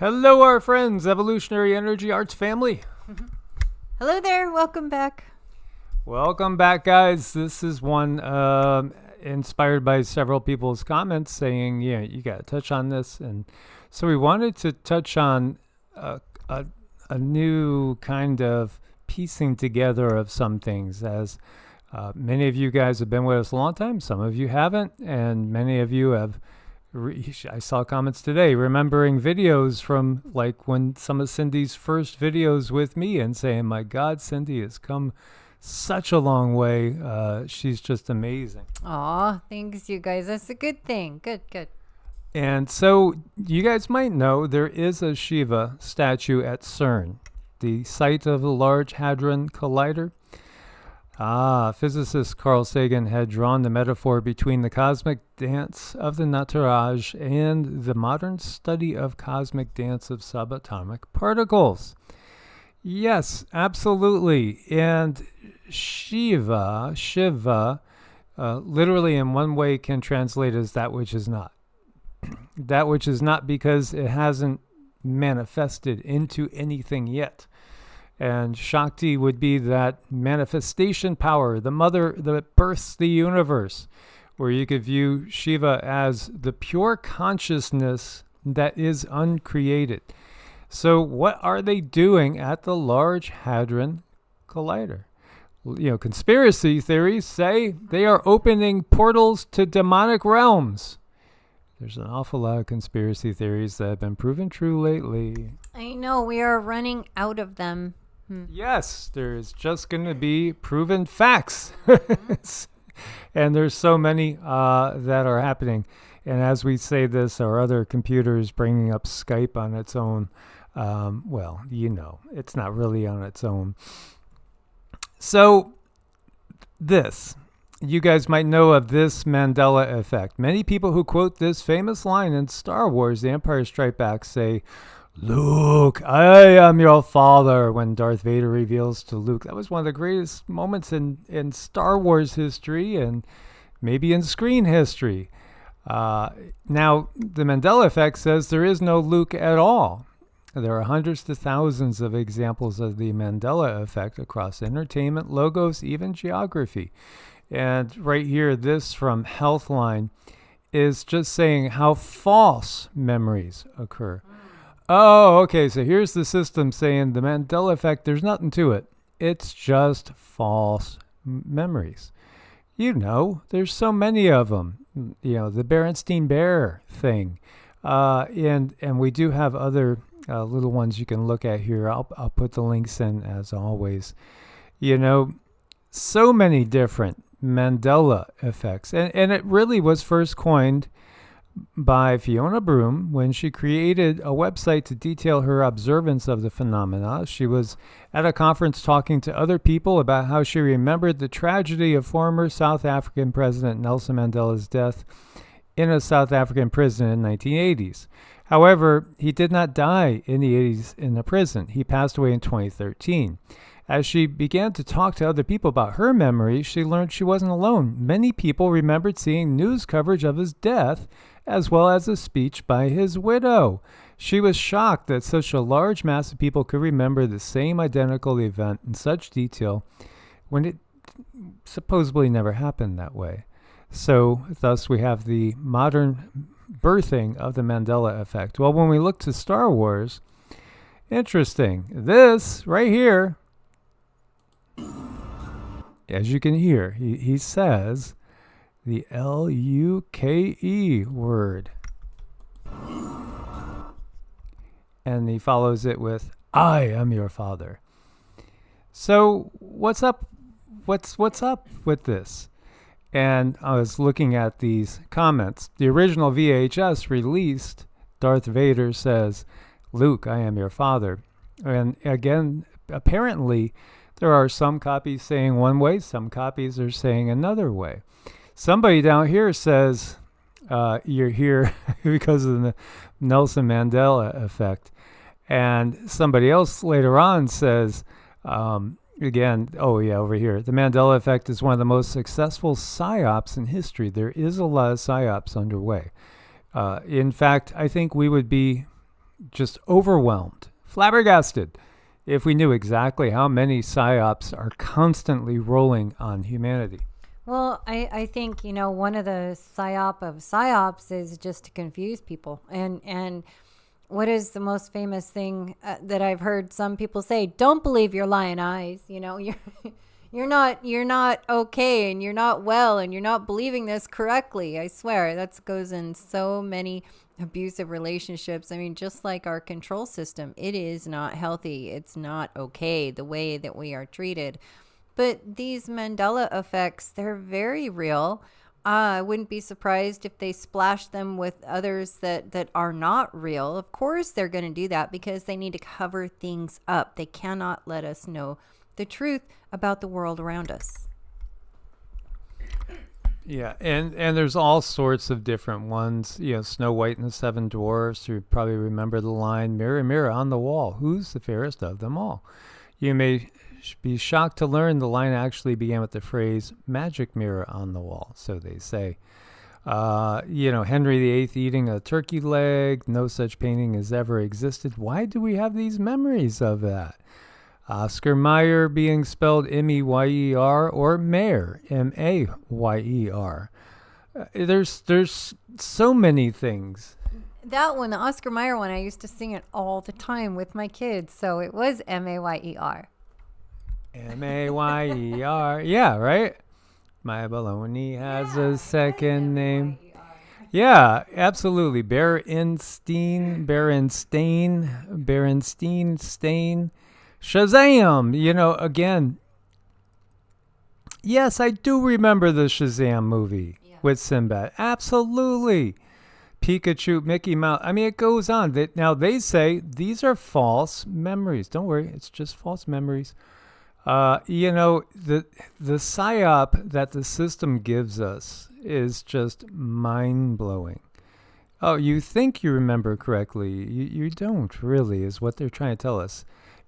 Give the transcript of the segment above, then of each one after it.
Hello, our friends, Evolutionary Energy Arts family. Hello there. Welcome back. Welcome back, guys. This is one inspired by several people's comments saying, yeah, you got to touch on this. And so we wanted to touch on a new kind of piecing together of some things, as many of you guys have been with us a long time. Some of you haven't. And many of you have I saw comments today remembering videos from like when some of Cindy's first videos with me and saying, my God, Cindy has come such a long way. She's just amazing. Aw, thanks you guys. That's a good thing. Good. And so you guys might know there is a Shiva statue at CERN, the site of the Large Hadron Collider. Physicist Carl Sagan had drawn the metaphor between the cosmic dance of the Nataraj and the modern study of cosmic dance of subatomic particles. Yes, absolutely. And Shiva, literally in one way can translate as that which is not. That which is not because it hasn't manifested into anything yet. And Shakti would be that manifestation power, the mother that births the universe, where you could view Shiva as the pure consciousness that is uncreated. So what are they doing at the Large Hadron Collider? Conspiracy theories say they are opening portals to demonic realms. There's an awful lot of conspiracy theories that have been proven true lately. I know, we are running out of them. Yes, there's just going to be proven facts. And there's so many that are happening. And as we say this, our other computer is bringing up Skype on its own. It's not really on its own. So you guys might know of this Mandela effect. Many people who quote this famous line in Star Wars, The Empire Strikes Back, say, Luke, I am your father, when Darth Vader reveals to Luke. That was one of the greatest moments in Star Wars history and maybe in screen history. Now, the Mandela effect says there is no Luke at all. There are hundreds to thousands of examples of the Mandela effect across entertainment, logos, even geography. And right here, this from Healthline is just saying how false memories occur. Oh, okay, so here's the system saying the Mandela effect, there's nothing to it. It's just false memories. There's so many of them. The Berenstein Bear thing. And we do have other little ones you can look at here. I'll put the links in as always. So many different Mandela effects. And it really was first coined by Fiona Broome when she created a website to detail her observance of the phenomena. She was at a conference talking to other people about how she remembered the tragedy of former South African President Nelson Mandela's death in a South African prison in the 1980s. However, he did not die in the 80s in the prison. He passed away in 2013. As she began to talk to other people about her memories, she learned she wasn't alone. Many people remembered seeing news coverage of his death, as well as a speech by his widow. She was shocked that such a large mass of people could remember the same identical event in such detail when it supposedly never happened that way. So, thus, we have the modern birthing of the Mandela effect. Well, when we look to Star Wars, interesting. This right here, as you can hear, he says the L-U-K-E word. And he follows it with, I am your father. So what's up? What's up with this? And I was looking at these comments. The original VHS released, Darth Vader says, Luke, I am your father. And again, apparently, there are some copies saying one way, some copies are saying another way. Somebody down here says you're here because of the Nelson Mandela effect. And somebody else later on says, again, over here, the Mandela effect is one of the most successful psyops in history. There is a lot of psyops underway. In fact, I think we would be just overwhelmed, flabbergasted, if we knew exactly how many psyops are constantly rolling on humanity. Well, I think, one of the psyop of psyops is just to confuse people. And what is the most famous thing that I've heard some people say? Don't believe your lying eyes. You're not okay, and you're not well, and you're not believing this correctly. I swear that goes in so many abusive relationships. I mean, just like our control system, it is not healthy. It's not okay the way that we are treated. But these Mandela effects, they're very real. I wouldn't be surprised if they splash them with others that are not real. Of course, they're going to do that because they need to cover things up. They cannot let us know the truth about the world around us. Yeah, and there's all sorts of different ones. Snow White and the Seven Dwarfs. You probably remember the line, "Mirror, mirror on the wall, who's the fairest of them all?" You may be shocked to learn the line actually began with the phrase, "magic mirror on the wall," so they say. Henry VIII eating a turkey leg, no such painting has ever existed. Why do we have these memories of that? Oscar Mayer being spelled M-E-Y-E-R or Mayer, M-A-Y-E-R. There's so many things. That one, the Oscar Mayer one, I used to sing it all the time with my kids. So it was M-A-Y-E-R. M-A-Y-E-R. Yeah, right? My baloney has a second name. Yeah, absolutely. Berenstain, Stain. Shazam! Again. Yes, I do remember the Shazam movie with Sinbad. Absolutely. Pikachu, Mickey Mouse. I mean, it goes on. Now, they say these are false memories. Don't worry, it's just false memories. The psyop that the system gives us is just mind-blowing. Oh, you think you remember correctly. You don't really, is what they're trying to tell us.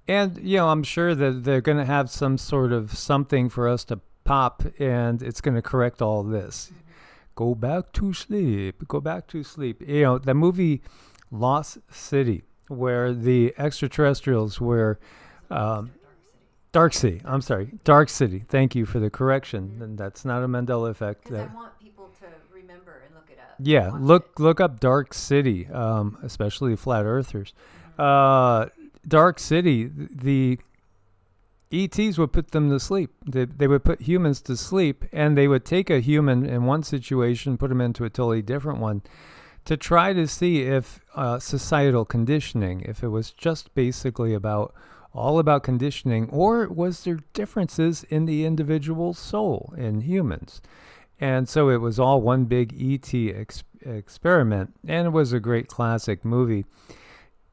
And, I'm sure that they're going to have some sort of something for us to pop, and it's going to correct all this. Go back to sleep. Go back to sleep. The movie Lost City, where the extraterrestrials were... Dark City. I'm sorry. Dark City. Thank you for the correction. And that's not a Mandela effect. Because I want people to remember and look it up. Yeah, look up Dark City, especially flat earthers. Dark City, the ETs would put them to sleep. They would put humans to sleep, and they would take a human in one situation, put them into a totally different one, to try to see if societal conditioning, if it was just basically all about conditioning, or was there differences in the individual soul in humans? And so it was all one big ET experiment, and it was a great classic movie.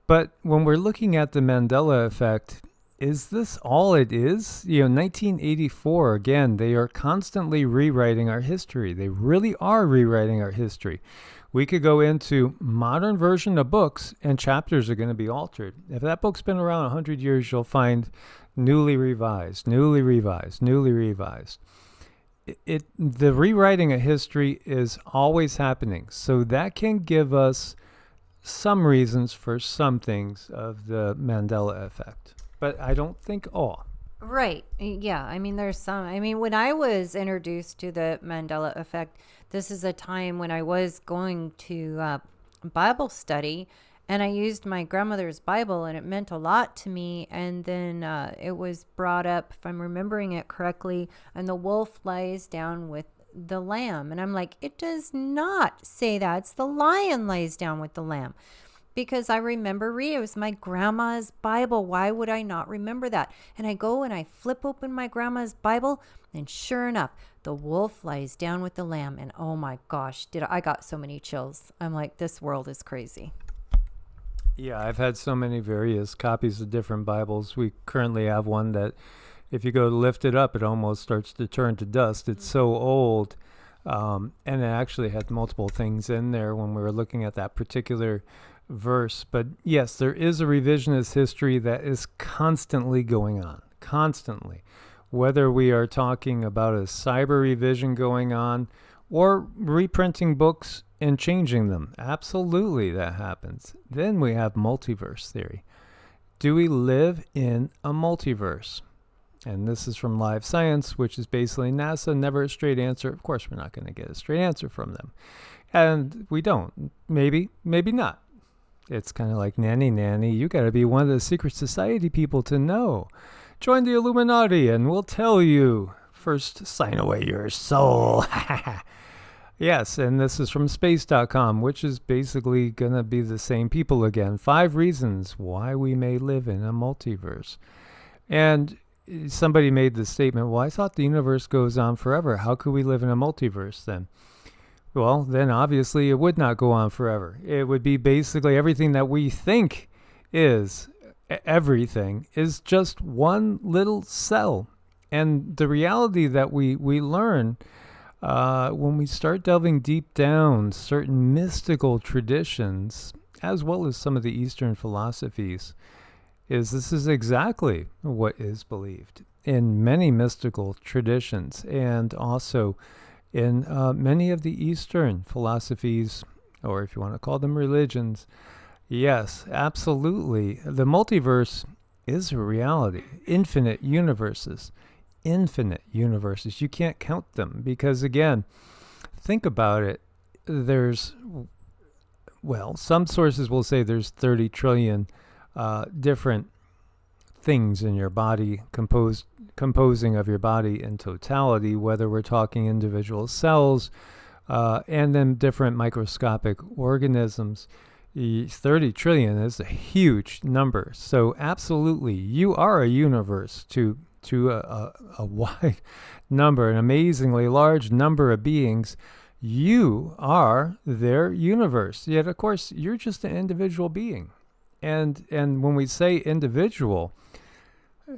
But when we're looking at the Mandela effect, is this all it is? 1984, again, they are constantly rewriting our history. They really are rewriting our history. We could go into modern version of books, and chapters are going to be altered. If that book's been around 100 years, you'll find newly revised. The rewriting of history is always happening. So that can give us some reasons for some things of the Mandela effect. But I don't think all. Right. Yeah. I mean, there's some. I mean, when I was introduced to the Mandela effect, this is a time when I was going to Bible study, and I used my grandmother's Bible, and it meant a lot to me. And then it was brought up, if I'm remembering it correctly, and the wolf lies down with the lamb. And I'm like, it does not say that. It's the lion lies down with the lamb. Because I remember it was my grandma's Bible. Why would I not remember that? And I go and I flip open my grandma's Bible, and sure enough, the wolf lies down with the lamb. And oh my gosh, I got so many chills. I'm like, this world is crazy. Yeah, I've had so many various copies of different Bibles. We currently have one that if you go to lift it up, it almost starts to turn to dust. It's so old. And it actually had multiple things in there when we were looking at that particular verse. But yes, there is a revisionist history that is constantly going on, constantly. Whether we are talking about a cyber revision going on, or reprinting books and changing them. Absolutely, that happens. Then we have multiverse theory. Do we live in a multiverse? And this is from Live Science, which is basically NASA, never a straight answer. Of course, we're not going to get a straight answer from them. And we don't. Maybe, maybe not. It's kind of like nanny. You got to be one of the secret society people to know. Join the Illuminati and we'll tell you. First, sign away your soul. Yes, and this is from space.com, which is basically going to be the same people again. 5 reasons why we may live in a multiverse. And somebody made the statement, well, I thought the universe goes on forever. How could we live in a multiverse then? Well, then obviously it would not go on forever. It would be basically everything that we think is everything is just one little cell. And the reality that we learn when we start delving deep down certain mystical traditions, as well as some of the Eastern philosophies, is this is exactly what is believed in many mystical traditions, and also in many of the Eastern philosophies, or if you want to call them religions. Yes, absolutely. The multiverse is a reality. Infinite universes. You can't count them because, again, think about it. Some sources will say there's 30 trillion different things in your body composing of your body in totality, whether we're talking individual cells and then different microscopic organisms. 30 trillion is a huge number. So absolutely, you are a universe to a wide number, an amazingly large number of beings. You are their universe. Yet, of course, you're just an individual being. And when we say individual,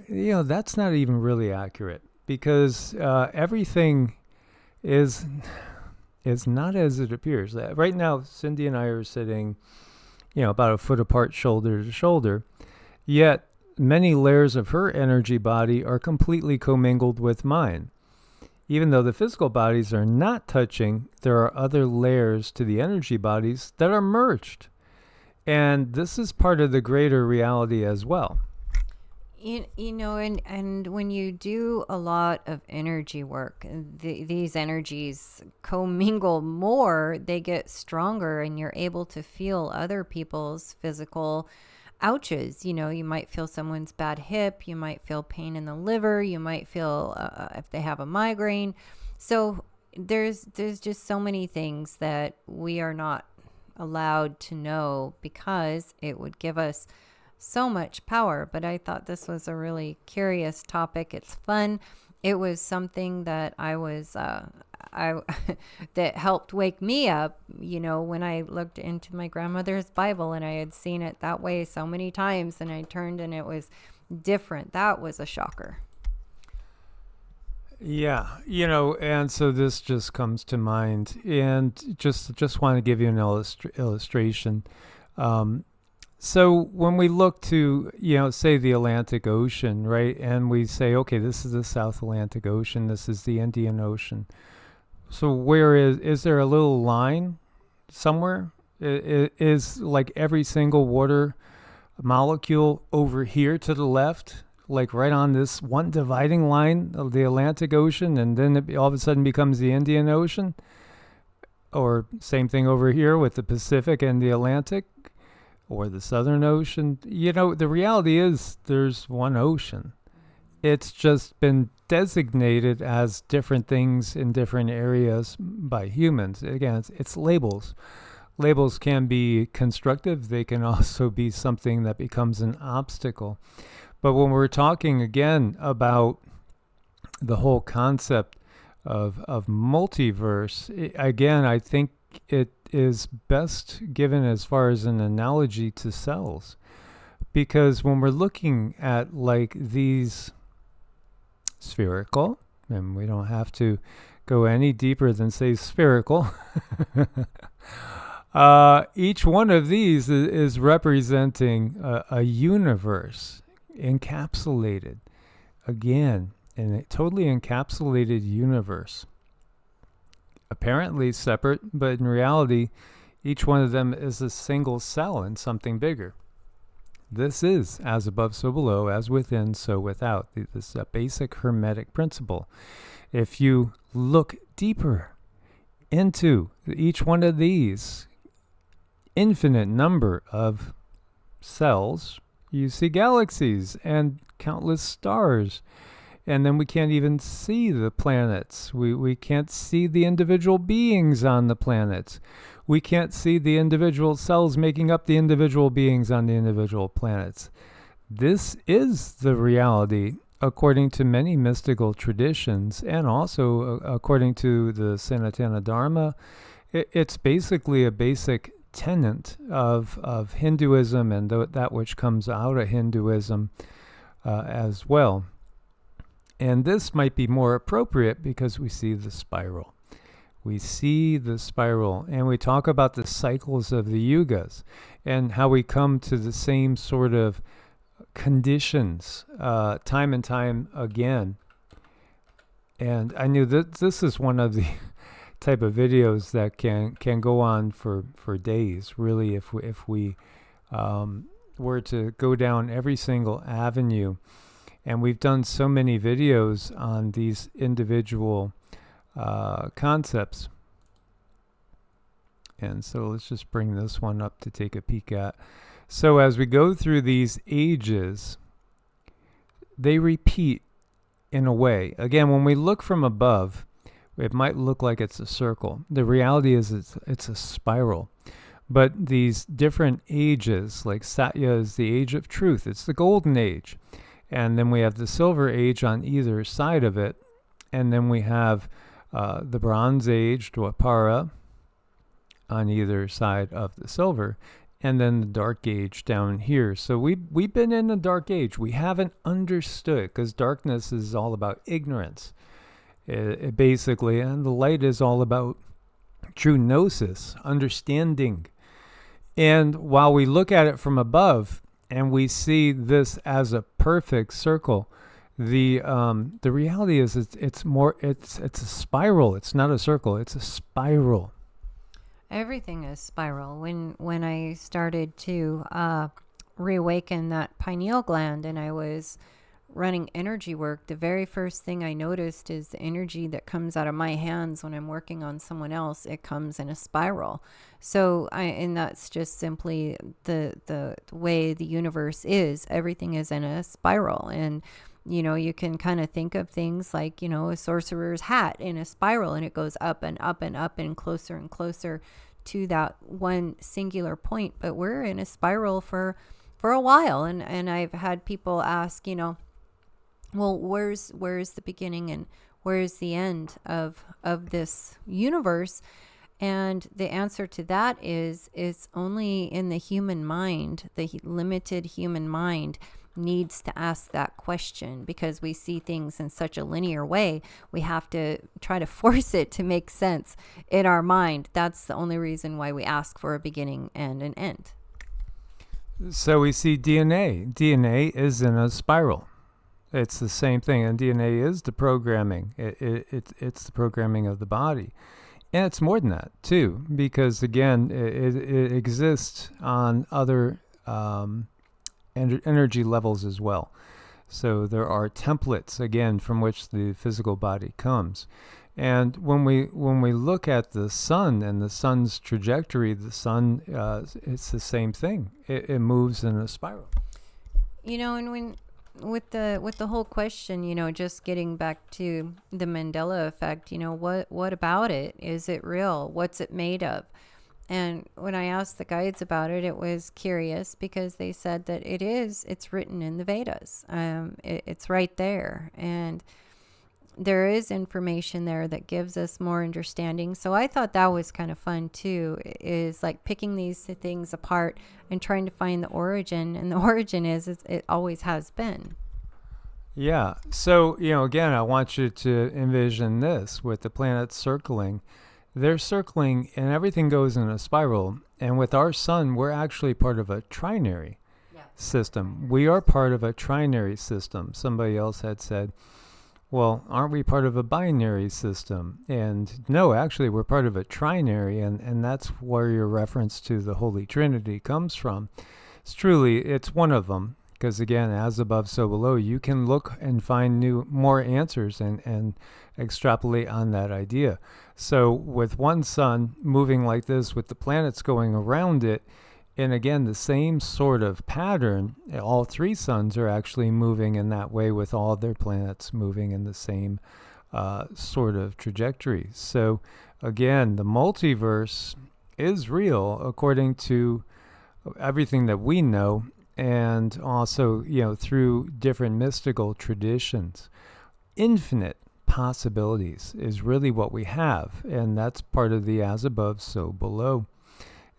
that's not even really accurate, because everything is not as it appears. Right now, Cindy and I are sitting, about a foot apart, shoulder to shoulder, yet many layers of her energy body are completely commingled with mine. Even though the physical bodies are not touching, there are other layers to the energy bodies that are merged. And this is part of the greater reality as well. And when you do a lot of energy work, these energies commingle more, they get stronger, and you're able to feel other people's physical ouches. You might feel someone's bad hip, you might feel pain in the liver, you might feel if they have a migraine. So there's just so many things that we are not allowed to know because it would give us so much power. But I thought this was a really curious topic. It's fun. It was something that I was that helped wake me up, when I looked into my grandmother's Bible, and I had seen it that way so many times, and I turned and it was different. That was a shocker. Yeah, and so this just comes to mind, and just want to give you an illustration. So when we look to, say the Atlantic Ocean, right, and we say, okay, this is the South Atlantic Ocean, this is the Indian Ocean. So where is there a little line somewhere? Is like every single water molecule over here to the left, like right on this one dividing line of the Atlantic Ocean, and then it all of a sudden becomes the Indian Ocean? Or same thing over here with the Pacific and the Atlantic, or the Southern Ocean. The reality is there's one ocean. It's just been designated as different things in different areas by humans. Again, it's labels. Labels can be constructive. They can also be something that becomes an obstacle. But when we're talking again about the whole concept of multiverse, again, I think it is best given as far as an analogy to cells. Because when we're looking at like these spherical, and we don't have to go any deeper than say spherical, each one of these is representing a universe encapsulated, again, in a totally encapsulated universe apparently separate, but in reality, each one of them is a single cell in something bigger. This is as above, so below, as within, so without. This is a basic hermetic principle. If you look deeper into each one of these infinite number of cells, you see galaxies and countless stars. And then we can't even see the planets. We can't see the individual beings on the planets. We can't see the individual cells making up the individual beings on the individual planets. This is the reality according to many mystical traditions, and also according to the Sanatana Dharma. It's basically a basic tenet of Hinduism and that which comes out of Hinduism as well. And this might be more appropriate because we see the spiral. We see the spiral, and we talk about the cycles of the yugas and how we come to the same sort of conditions time and time again. And I knew that this is one of the type of videos that can go on for days, really, if we were to go down every single avenue. And we've done so many videos on these individual concepts. And so let's just bring this one up to take a peek at. So as we go through these ages, they repeat in a way. Again, when we look from above, it might look like it's a circle. The reality is it's a spiral. But these different ages, like Satya is the age of truth. It's the golden age. And then we have the silver age on either side of it. And then we have the bronze age, Dwapara, on either side of the silver. And then the dark age down here. So we've been in the dark age. We haven't understood, because darkness is all about ignorance. It basically, and the light is all about true gnosis, understanding. And while we look at it from above, and we see this as a perfect circle, the reality is it's a spiral. It's not a circle. It's a spiral. Everything is spiral. When I started to reawaken that pineal gland, and I was running energy work, the very first thing I noticed is the energy that comes out of my hands when I'm working on someone else. It comes in a spiral. So and that's just simply the way the universe is. Everything is in a spiral. And you can kind of think of things like, a sorcerer's hat in a spiral, and it goes up and up and up and closer to that one singular point. But we're in a spiral for a while. And I've had people ask, well, where's the beginning and where's the end of this universe? And the answer to that is it's only in the human mind. The limited human mind needs to ask that question, because we see things in such a linear way. We have to try to force it to make sense in our mind. That's the only reason why we ask for a beginning and an end. So we see DNA. DNA is in a spiral. It's the same thing, and DNA is the programming. It's the programming of the body. And it's more than that, too, because, again, it exists on other energy levels as well. So there are templates, again, from which the physical body comes. And when we look at the sun and the sun's trajectory, the sun, it's the same thing. It moves in a spiral. And when with the whole question, just getting back to the Mandela effect, what about it? Is it real? What's it made of? And when I asked the guides about it, it was curious, because they said that it's written in the Vedas. It's right there. And there is information there that gives us more understanding. So I thought that was kind of fun too, is like picking these things apart and trying to find the origin. And the origin is it always has been. Yeah. So, again, I want you to envision this with the planets circling. They're circling and everything goes in a spiral. And with our sun, we're actually part of a trinary system. We are part of a trinary system. Somebody else had said, Well, aren't we part of a binary system? And no, actually, we're part of a trinary, and that's where your reference to the Holy Trinity comes from. It's one of them, because again, as above, so below, you can look and find more answers and extrapolate on that idea. So with one sun moving like this, with the planets going around it, and again, the same sort of pattern, all three suns are actually moving in that way, with all their planets moving in the same sort of trajectory. So again, the multiverse is real according to everything that we know, and also, through different mystical traditions. Infinite possibilities is really what we have, and that's part of the as above, so below.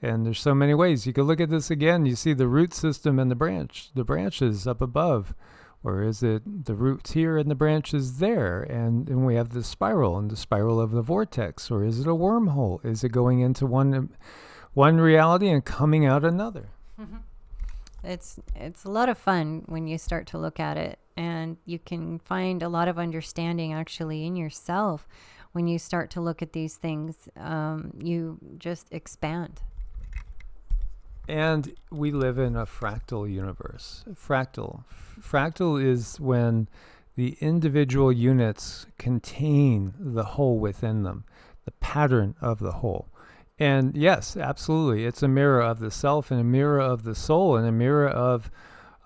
And there's so many ways. You could look at this again. You see the root system and the branches up above. Or is it the roots here and the branches there? And we have the spiral and the spiral of the vortex. Or is it a wormhole? Is it going into one reality and coming out another? Mm-hmm. It's a lot of fun when you start to look at it. And you can find a lot of understanding actually in yourself. When you start to look at these things, you just expand. And we live in a fractal universe. Fractal is when the individual units contain the whole within them, the pattern of the whole. And yes, absolutely, it's a mirror of the self and a mirror of the soul and a mirror of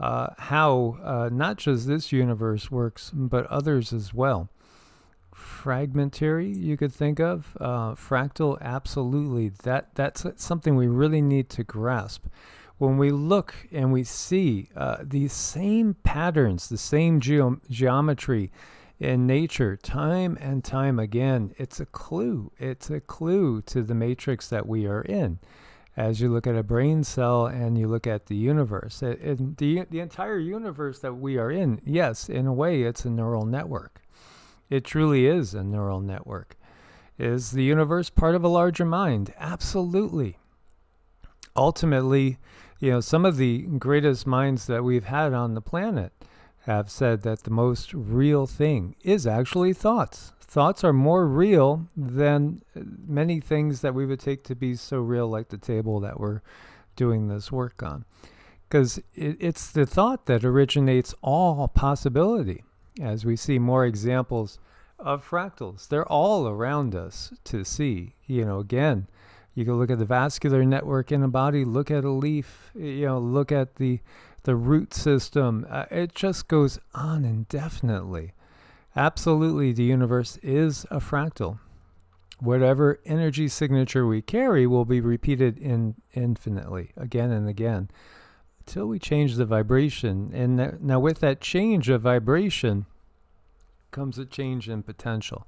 how not just this universe works, but others as well. Fragmentary, you could think of. Fractal, absolutely. That's something we really need to grasp. When we look and we see these same patterns, the same geometry in nature, time and time again, it's a clue. It's a clue to the matrix that we are in. As you look at a brain cell and you look at the universe, the entire universe that we are in, yes, in a way, it's a neural network. It truly is a neural network. Is the universe part of a larger mind? Absolutely. Ultimately, some of the greatest minds that we've had on the planet have said that the most real thing is actually thoughts. Thoughts are more real than many things that we would take to be so real, like the table that we're doing this work on. Because it's the thought that originates all possibility. As we see more examples of fractals, they're all around us to see. Again, you can look at the vascular network in a body, look at a leaf, look at the root system. It just goes on indefinitely. Absolutely, the universe is a fractal. Whatever energy signature we carry will be repeated infinitely, again and again, until we change the vibration. And now with that change of vibration comes a change in potential.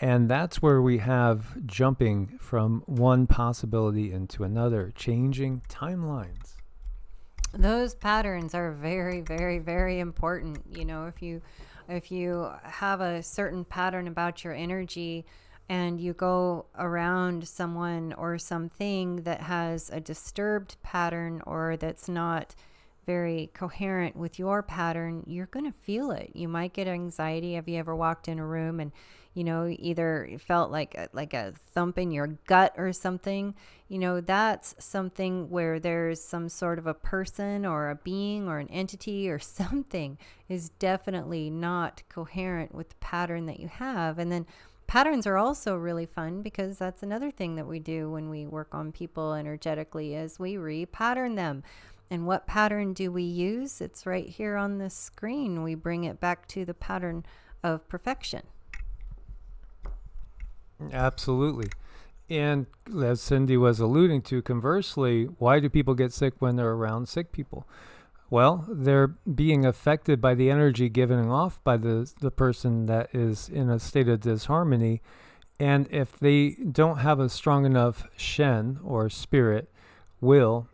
And that's where we have jumping from one possibility into another, changing timelines. Those patterns are very, very, very important. If you have a certain pattern about your energy and you go around someone or something that has a disturbed pattern or that's not very coherent with your pattern, you're going to feel it. You might get anxiety. Have you ever walked in a room and either felt like a thump in your gut or something? That's something where there's some sort of a person or a being or an entity or something is definitely not coherent with the pattern that you have. And then patterns are also really fun, because that's another thing that we do when we work on people energetically, is we repattern them. And what pattern do we use? It's right here on the screen. We bring it back to the pattern of perfection. Absolutely. And as Cindy was alluding to, conversely, why do people get sick when they're around sick people? Well, they're being affected by the energy given off by the person that is in a state of disharmony. And if they don't have a strong enough Shen or spirit will,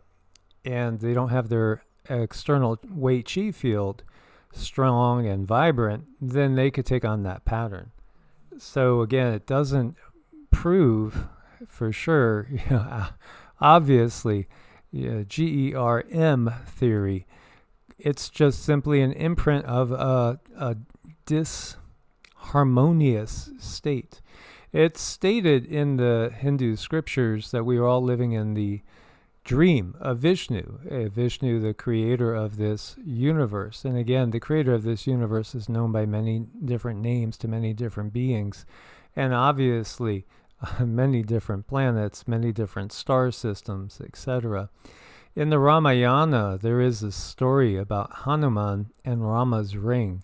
and they don't have their external Wei Chi field strong and vibrant, then they could take on that pattern. So again, it doesn't prove for sure, obviously, GERM theory. It's just simply an imprint of a harmonious state. It's stated in the Hindu scriptures that we are all living in the dream of Vishnu, Vishnu, the creator of this universe. And again, the creator of this universe is known by many different names to many different beings. And obviously, many different planets, many different star systems, etc. In the Ramayana, there is a story about Hanuman and Rama's ring.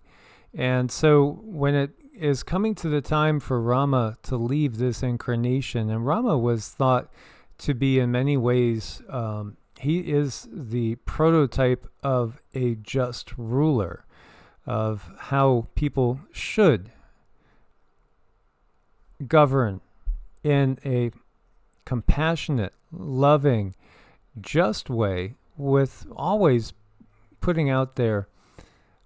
And so when it is coming to the time for Rama to leave this incarnation, and Rama was thought to be in many ways, he is the prototype of a just ruler, of how people should govern in a compassionate, loving, just way, with always putting out there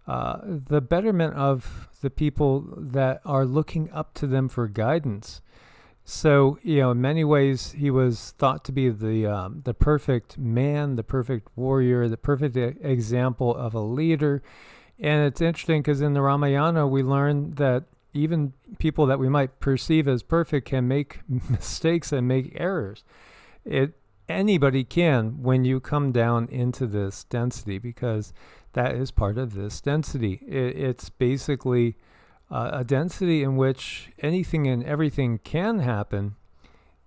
the betterment of the people that are looking up to them for guidance. So, in many ways, he was thought to be the perfect man, the perfect warrior, the perfect example of a leader. And it's interesting because in the Ramayana, we learn that even people that we might perceive as perfect can make mistakes and make errors. Anybody can when you come down into this density, because that is part of this density. It's basically a density in which anything and everything can happen,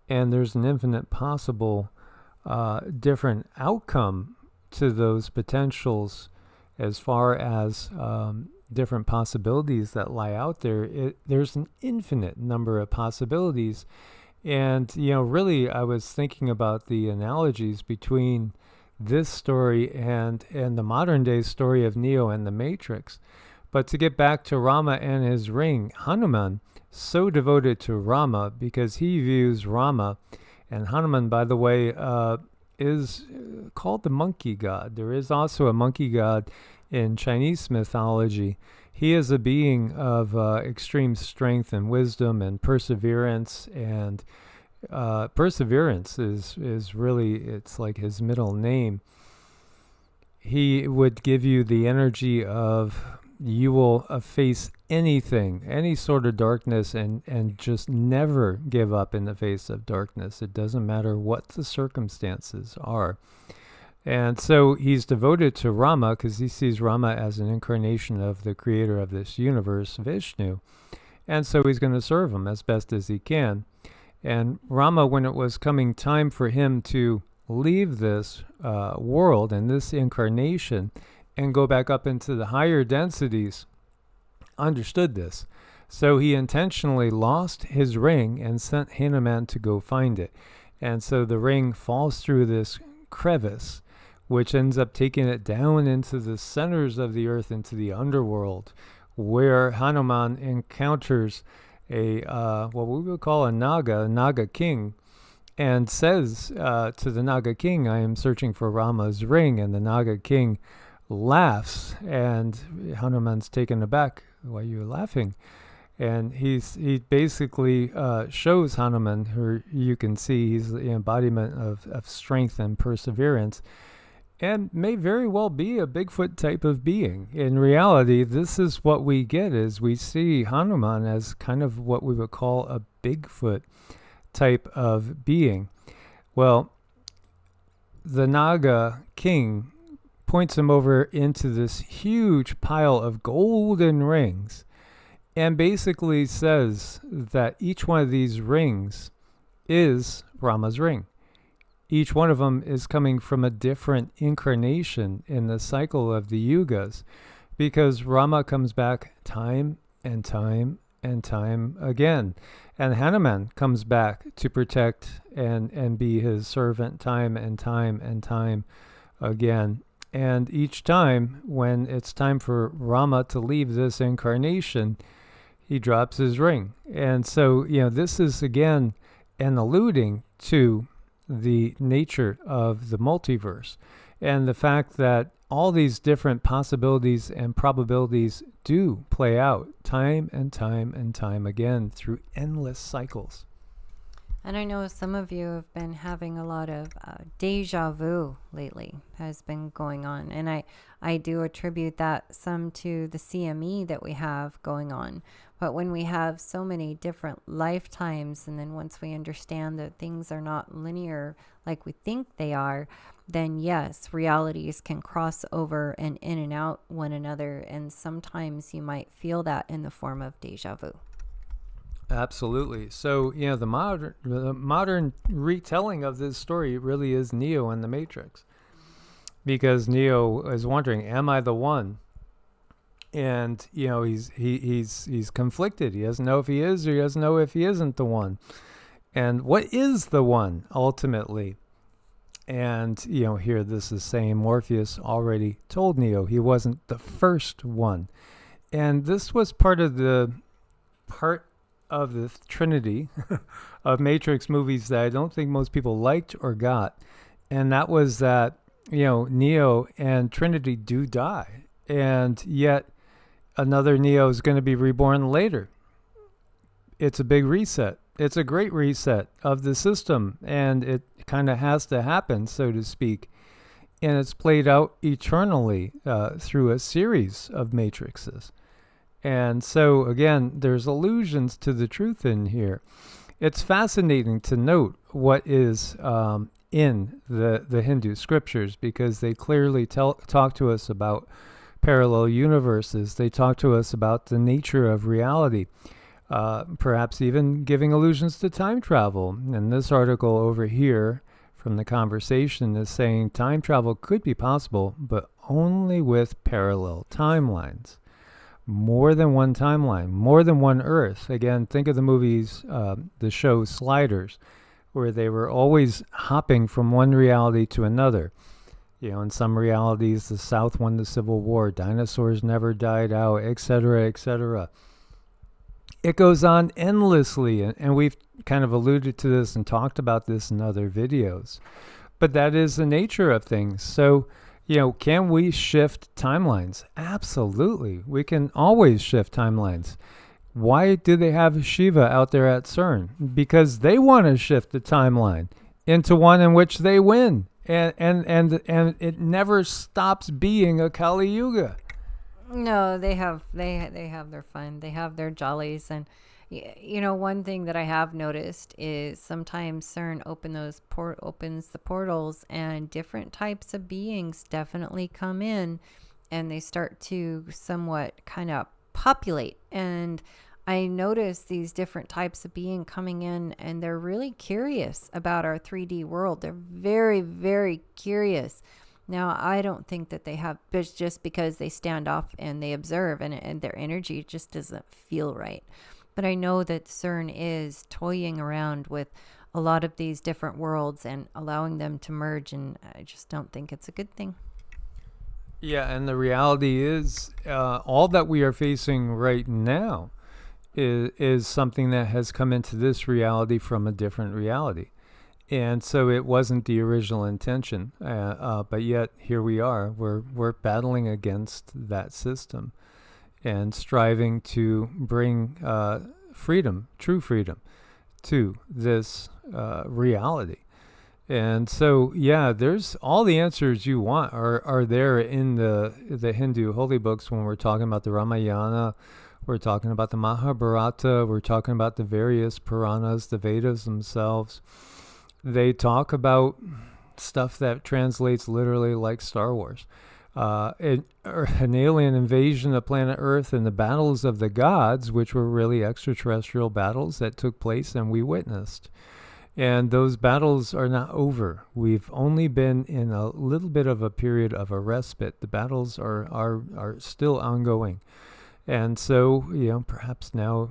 and there's an infinite possible different outcome to those potentials as far as different possibilities that lie out there. There's an infinite number of possibilities. And, really, I was thinking about the analogies between this story and the modern day story of Neo and the Matrix. But to get back to Rama and his ring, Hanuman, so devoted to Rama because he views Rama, and Hanuman, by the way, is called the monkey god. There is also a monkey god in Chinese mythology. He is a being of extreme strength and wisdom and perseverance, and perseverance is really, it's like his middle name. He would give you the energy of you will face anything, any sort of darkness, and just never give up in the face of darkness. It doesn't matter what the circumstances are. And so he's devoted to Rama because he sees Rama as an incarnation of the creator of this universe, Vishnu. And so he's going to serve him as best as he can. And Rama, when it was coming time for him to leave this world and this incarnation and go back up into the higher densities, understood this. So he intentionally lost his ring and sent Hanuman to go find it. And so the ring falls through this crevice, which ends up taking it down into the centers of the earth, into the underworld, where Hanuman encounters what we would call a Naga king, and says to the Naga king, "I am searching for Rama's ring." And the Naga king laughs, and Hanuman's taken aback. "Why are you laughing?" And he basically shows Hanuman, who you can see he's the embodiment of strength and perseverance, and may very well be a Bigfoot type of being. In reality, this is what we get, is we see Hanuman as kind of what we would call a Bigfoot type of being. Well, the Naga king points him over into this huge pile of golden rings and basically says that each one of these rings is Rama's ring. Each one of them is coming from a different incarnation in the cycle of the yugas, because Rama comes back time and time and time again. And Hanuman comes back to protect and be his servant time and time and time again. And each time, when it's time for Rama to leave this incarnation, he drops his ring. And so, this is, again, an alluding to the nature of the multiverse and the fact that all these different possibilities and probabilities do play out time and time and time again through endless cycles. And I know some of you have been having a lot of deja vu lately, has been going on. And I do attribute that some to the CME that we have going on, But when we have so many different lifetimes, and then once we understand that things are not linear like we think they are, then yes, realities can cross over and in and out one another. And sometimes you might feel that in the form of deja vu. Absolutely. So, the modern retelling of this story really is Neo and the Matrix, because Neo is wondering, "Am I the one?" And he's conflicted. He doesn't know if he is, or he doesn't know if he isn't the one. And what is the one ultimately? And here this is saying Morpheus already told Neo he wasn't the first one, and this was part of the Trinity of Matrix movies that I don't think most people liked or got. And that was that, Neo and Trinity do die. And yet another Neo is going to be reborn later. It's a big reset. It's a great reset of the system. And it kind of has to happen, so to speak. And it's played out eternally through a series of matrices. And so, again, there's allusions to the truth in here. It's fascinating to note what is in the Hindu scriptures, because they clearly talk to us about parallel universes. They talk to us about the nature of reality, perhaps even giving allusions to time travel. And this article over here from the conversation is saying time travel could be possible, but only with parallel timelines. More than one timeline, more than one Earth. Again, think of the movies, the show Sliders, where they were always hopping from one reality to another. In some realities, the South won the Civil War, dinosaurs never died out, etc., etc. It goes on endlessly, and we've kind of alluded to this and talked about this in other videos. But that is the nature of things. So, can we shift timelines? Absolutely. We can always shift timelines. Why do they have Shiva out there at CERN? Because they want to shift the timeline into one in which they win. And it never stops being a Kali Yuga. No, they have their fun. They have their jollies. And one thing that I have noticed is sometimes CERN opens the portals, and different types of beings definitely come in, and they start to somewhat kind of populate. And I notice these different types of being coming in, and they're really curious about our 3D world. They're very, very curious. Now, I don't think that they have, but just because they stand off and they observe, and their energy just doesn't feel right. But I know that CERN is toying around with a lot of these different worlds and allowing them to merge, and I just don't think it's a good thing. Yeah, and the reality is all that we are facing right now is something that has come into this reality from a different reality. And so it wasn't the original intention, but yet here we are. We're battling against that system and striving to bring freedom, true freedom, to this reality. And so, there's all the answers you want are there in the Hindu holy books. When we're talking about the Ramayana, we're talking about the Mahabharata, we're talking about the various Puranas, the Vedas themselves. They talk about stuff that translates literally like Star Wars. An alien invasion of planet Earth and the battles of the gods, which were really extraterrestrial battles that took place and we witnessed. And those battles are not over. We've only been in a little bit of a period of a respite. The battles are still ongoing. And so, perhaps now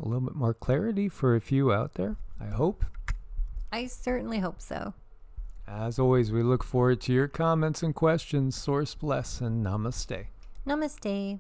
a little bit more clarity for a few out there, I hope. I certainly hope so. As always, we look forward to your comments and questions. Source bless and namaste. Namaste.